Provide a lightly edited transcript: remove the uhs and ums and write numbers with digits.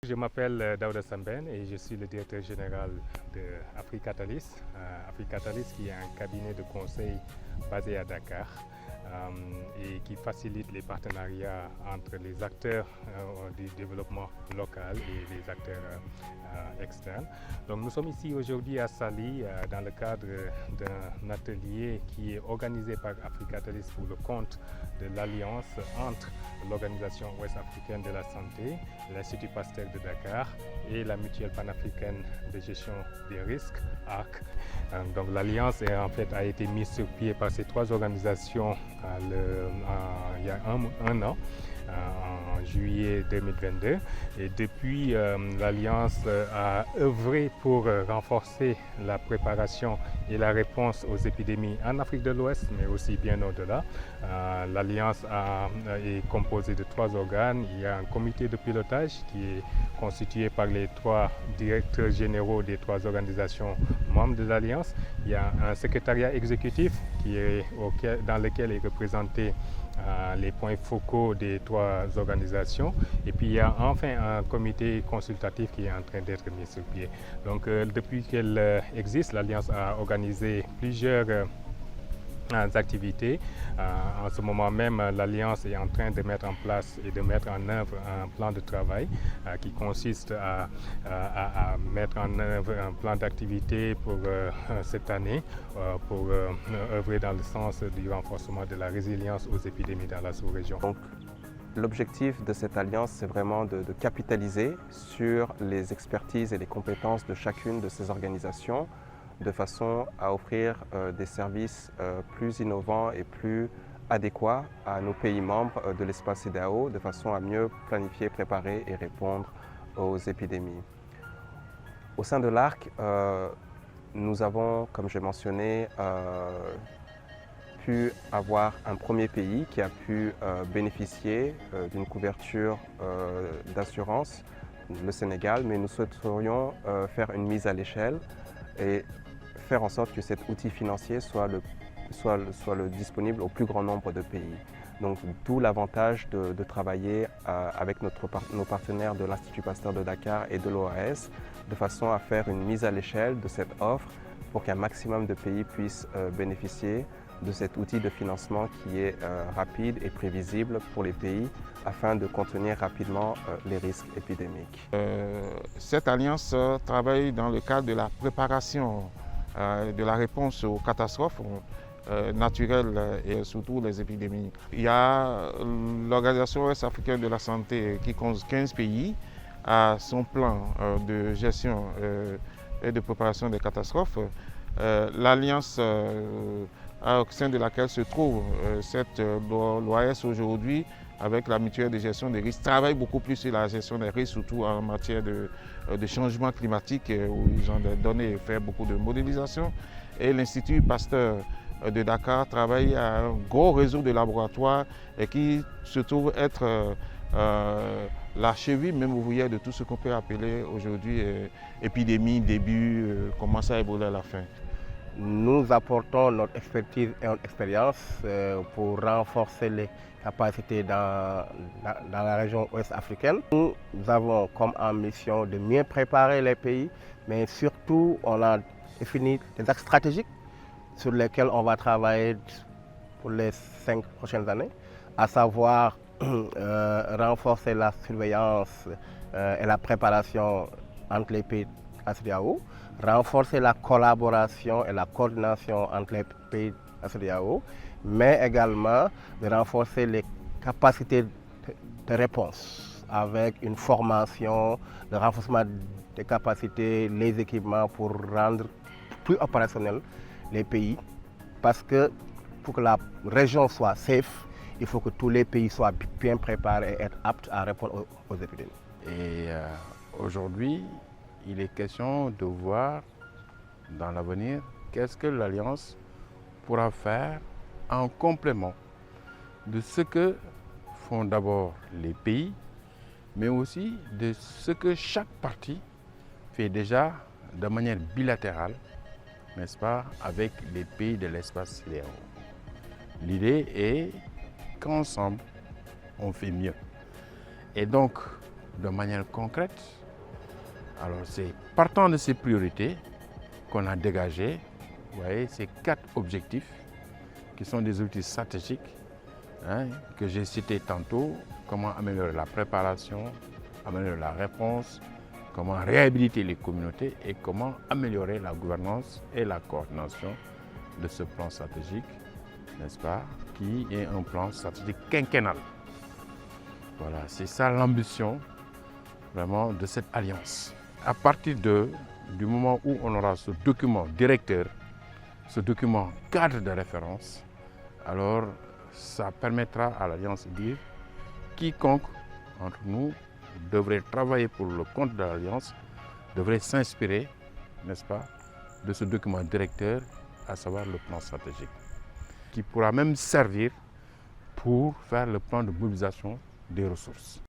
Je m'appelle Daouda Samben et je suis le directeur général de Africatalis. Africatalis qui est un cabinet de conseil basé à Dakar et qui facilite les partenariats entre les acteurs du développement local et les acteurs externes. Donc nous sommes ici aujourd'hui à Saly dans le cadre d'un atelier qui est organisé par Africatalis pour le compte de l'alliance entre l'Organisation ouest-africaine de la santé, l'Institut Pasteur de Dakar et la Mutuelle panafricaine de gestion des risques, ARC. Donc l'alliance a été mise sur pied par ces trois organisations il y a un an, en juillet 2022. Et depuis, l'Alliance a œuvré pour renforcer la préparation et la réponse aux épidémies en Afrique de l'Ouest, mais aussi bien au-delà. L'Alliance est composée de trois organes. Il y a un comité de pilotage qui est constitué par les trois directeurs généraux des trois organisations membres de l'Alliance. Il y a un secrétariat exécutif dans lequel est représenté les points focaux des trois organisations. Et puis il y a enfin un comité consultatif qui est en train d'être mis sur pied. Donc depuis qu'elle existe, l'Alliance a organisé plusieurs activités. En ce moment même, l'Alliance est en train de mettre en place et de mettre en œuvre un plan de travail qui consiste à mettre en œuvre un plan d'activité pour cette année pour œuvrer dans le sens du renforcement de la résilience aux épidémies dans la sous-région. Donc, l'objectif de cette alliance, c'est vraiment de capitaliser sur les expertises et les compétences de chacune de ces organisations de façon à offrir des services plus innovants et plus adéquats à nos pays membres de l'espace CEDEAO, de façon à mieux planifier, préparer et répondre aux épidémies. Au sein de l'ARC, nous avons, comme j'ai mentionné, pu avoir un premier pays qui a pu bénéficier d'une couverture d'assurance, le Sénégal, mais nous souhaiterions faire une mise à l'échelle et faire en sorte que cet outil financier soit disponible au plus grand nombre de pays. Donc d'où l'avantage de travailler avec nos partenaires de l'Institut Pasteur de Dakar et de l'OAS de façon à faire une mise à l'échelle de cette offre pour qu'un maximum de pays puissent bénéficier de cet outil de financement qui est rapide et prévisible pour les pays afin de contenir rapidement les risques épidémiques. Cette alliance travaille dans le cadre de la préparation de la réponse aux catastrophes naturelles et surtout les épidémies. Il y a l'Organisation ouest-africaine de la santé qui compte 15 pays à son plan de gestion et de préparation des catastrophes. L'alliance au sein de laquelle se trouve l'OAS aujourd'hui, avec la mutuelle de gestion des risques, travaille beaucoup plus sur la gestion des risques, surtout en matière de changement climatique, où ils ont donné et fait beaucoup de modélisation. Et l'Institut Pasteur de Dakar travaille à un gros réseau de laboratoires et qui se trouve être la cheville même ouvrière de tout ce qu'on peut appeler aujourd'hui épidémie, début, commence à évoluer à la fin. Nous apportons notre expertise et notre expérience pour renforcer les capacités dans la région ouest-africaine. Nous avons comme ambition de mieux préparer les pays, mais surtout on a défini des axes stratégiques sur lesquels on va travailler pour les 5 prochaines années, à savoir renforcer la surveillance et la préparation entre les pays de la CEDEAO, renforcer la collaboration et la coordination entre les pays de la CEDEAO, mais également de renforcer les capacités de réponse avec une formation, le renforcement des capacités, les équipements pour rendre plus opérationnels les pays. Parce que pour que la région soit safe, il faut que tous les pays soient bien préparés et être aptes à répondre aux épidémies. Et aujourd'hui, il est question de voir dans l'avenir qu'est-ce que l'Alliance pourra faire en complément de ce que font d'abord les pays, mais aussi de ce que chaque partie fait déjà de manière bilatérale, n'est-ce pas, avec les pays de l'espace CEDEAO. L'idée est qu'ensemble, on fait mieux. Et donc, de manière concrète. Alors c'est partant de ces priorités qu'on a dégagé, vous voyez, ces 4 objectifs qui sont des objectifs stratégiques que j'ai cités tantôt. Comment améliorer la préparation, améliorer la réponse, comment réhabiliter les communautés et comment améliorer la gouvernance et la coordination de ce plan stratégique, n'est-ce pas, qui est un plan stratégique quinquennal. Voilà, c'est ça l'ambition vraiment de cette alliance. À partir du moment où on aura ce document directeur, ce document cadre de référence, alors ça permettra à l'Alliance de dire quiconque entre nous devrait travailler pour le compte de l'Alliance, devrait s'inspirer, n'est-ce pas, de ce document directeur, à savoir le plan stratégique, qui pourra même servir pour faire le plan de mobilisation des ressources.